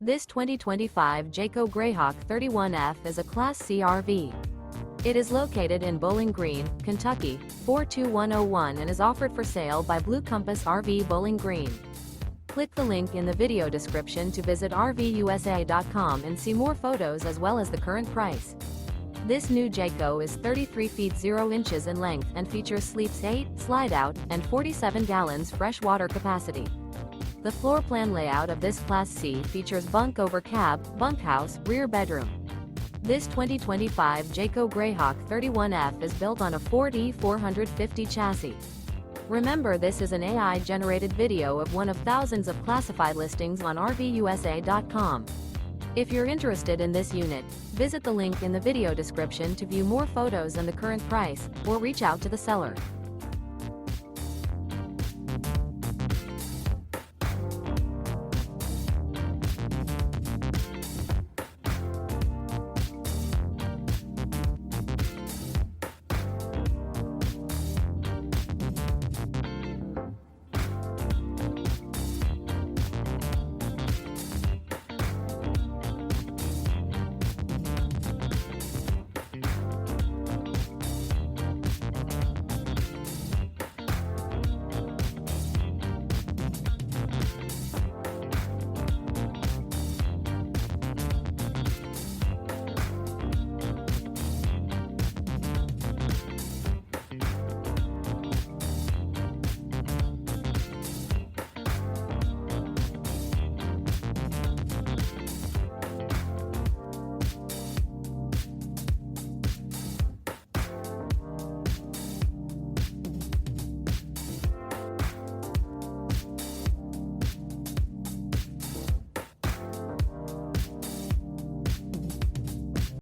This 2025 Jayco Greyhawk 31F is a Class C RV. It is located in Bowling Green, Kentucky, 42101 and is offered for sale by Blue Compass RV Bowling Green. Click the link in the video description to visit RVUSA.com and see more photos as well as the current price. This new Jayco is 33 feet 0 inches in length and features sleeps 8, slide-out, and 47 gallons fresh water capacity. The floor plan layout of this Class C features bunk over cab, bunkhouse, rear bedroom. This 2025 Jayco Greyhawk 31F is built on a Ford E450 chassis. Remember, this is an AI-generated video of one of thousands of classified listings on RVUSA.com. If you're interested in this unit, visit the link in the video description to view more photos and the current price, or reach out to the seller.